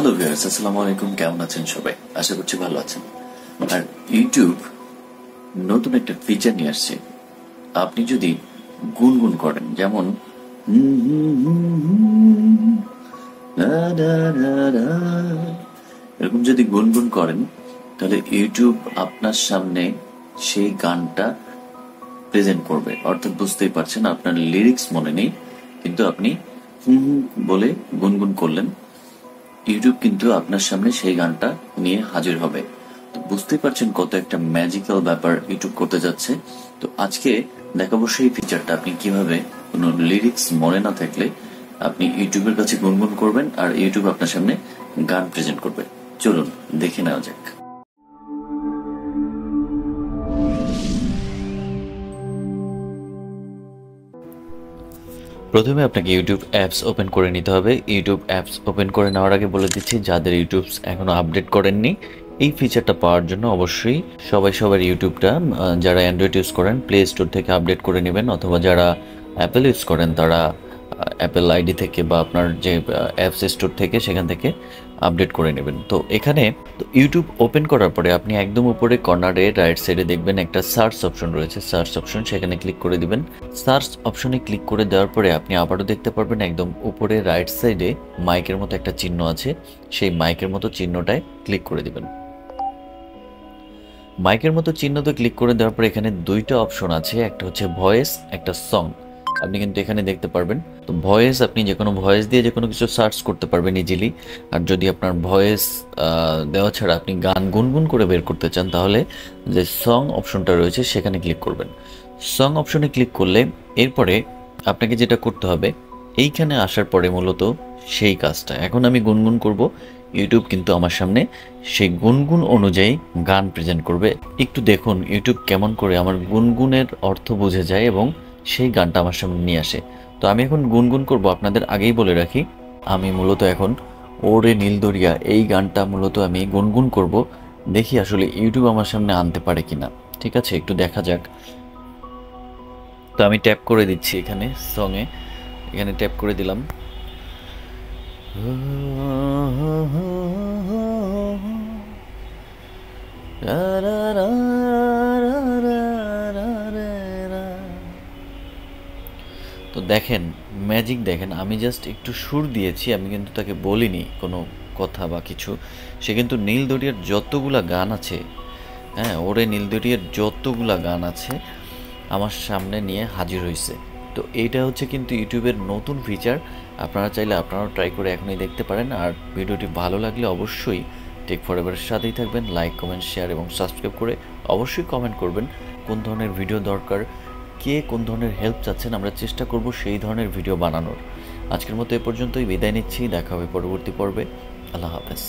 Hello viewers, আসসালামু আলাইকুম। কেমন আছেন সবাই? আশা করছি ভালো আছেন। আর ইউটিউব নতুন একটা ফিচার নিয়ে আসছে। আপনি যদি গুনগুন করেন, যেমন এরকম যদি গুনগুন করেন, তাহলে ইউটিউব আপনার সামনে সেই গানটা প্রেজেন্ট করবে। অর্থাৎ বুঝতেই পারছেন, আপনার লিরিক্স মনে নেই, কিন্তু আপনি বলে গুনগুন করলেন, ইউটিউব কিন্তু আপনার সামনে সেই গানটা নিয়ে হাজির হবে। তো বুঝতেই পারছেন কত একটা ম্যাজিক্যাল ব্যাপার ইউটিউব করতে যাচ্ছে। তো আজকে দেখাবো সেই ফিচারটা, আপনি কিভাবে কোনো লিরিক্স মনে না থাকলে আপনি ইউটিউবের কাছে গুনগুন করবেন আর ইউটিউব আপনার সামনে গান প্রেজেন্ট করবে। চলুন দেখে নেওয়া যাক। প্রথমে আপনাকে ইউটিউব অ্যাপস ওপেন করে নিতে হবে। ইউটিউব অ্যাপস ওপেন করে নেওয়ার আগে বলে দিচ্ছি, যাদের ইউটিউব এখনো আপডেট করেননি, এই ফিচারটা পাওয়ার জন্য অবশ্যই সবার ইউটিউবটা, যারা অ্যান্ড্রয়েড ইউজ করেন প্লে স্টোর থেকে আপডেট করে নেবেন, অথবা যারা অ্যাপেল ইউজ করেন তারা অ্যাপেল আইডি থেকে বা আপনার যে অ্যাপস স্টোর থেকে সেখান থেকে আপডেট করে নেবেন। তো এখানে ইউটিউব ওপেন করার পরে আপনি একদম উপরে কর্নারে রাইট সাইডে দেখবেন একটা সার্চ অপশন রয়েছে। সার্চ অপশন, সেখানে ক্লিক করে দিবেন। সার্চ অপশনে ক্লিক করে দেওয়ার পরে আপনি আবারও দেখতে পারবেন একদম উপরে রাইট সাইডে মাইকের মতো একটা চিহ্ন আছে। সেই মাইকের মতো চিহ্নটায় ক্লিক করে দিবেন। মাইকের মতো চিহ্নতে ক্লিক করে দেওয়ার পরে এখানে দুইটা অপশন আছে, একটা হচ্ছে ভয়েস, একটা সং। আপনি কিন্তু এখানে দেখতে পারবেন। তো ভয়েস, আপনি যে কোনো ভয়েস দিয়ে যে কোনো কিছু সার্চ করতে পারবেন ইজিলি। আর যদি আপনার ভয়েস দেওয়া ছাড়া আপনি গান গুনগুন করে বের করতে চান, তাহলে যে সং অপশনটা রয়েছে সেখানে ক্লিক করবেন। সং অপশনে ক্লিক করলে এরপরে আপনাকে যেটা করতে হবে, এইখানে আসার পরে মূলত সেই কাজটা, এখন আমি গুনগুন করব, ইউটিউব কিন্তু আমার সামনে সেই গুনগুন অনুযায়ী গান প্রেজেন্ট করবে। একটু দেখুন ইউটিউব কেমন করে আমার গুনগুনের অর্থ বুঝে যায় এবং সেই গানটা আমার সামনে নিয়ে আসে। তো আমি এখন গুনগুন করব। আপনাদের আগেই বলে রাখি, আমি মূলত এখন ওরে নীলদরিয়া এই গানটা মূলত আমি গুনগুন করব। দেখি আসলে ইউটিউব আমার সামনে আনতে পারে কিনা। ঠিক আছে, একটু দেখা যাক। তো আমি ট্যাপ করে দিচ্ছি এখানে সঙে, এখানে ট্যাপ করে দিলাম। তো দেখেন ম্যাজিক, দেখেন আমি জাস্ট একটু সুর দিয়েছি, আমি কিন্তু তাকে বলিনি কোনো কথা বা কিছু। সে কিন্তু নীলদরিয়ার যতগুলা গান আছে, হ্যাঁ, ওরে নীলদরিয়ার যতগুলা গান আছে আমার সামনে নিয়ে হাজির হয়েছে। তো এইটা হচ্ছে কিন্তু ইউটিউবের নতুন ফিচার। আপনারা চাইলে আপনারাও ট্রাই করে এখনই দেখতে পারেন। আর ভিডিওটি ভালো লাগলে অবশ্যই টেক ফরএভারের সাথেই থাকবেন। লাইক, কমেন্ট, শেয়ার এবং সাবস্ক্রাইব করে অবশ্যই কমেন্ট করবেন কোন ধরনের ভিডিও দরকার, কে কোন ধরনের হেল্প চাচ্ছেন। আমরা চেষ্টা করব সেই ধরনের ভিডিও বানানোর। আজকের মতো এ পর্যন্তই বিদায় নিচ্ছি, দেখা হবে পরবর্তী পর্বে। আল্লাহ হাফেজ।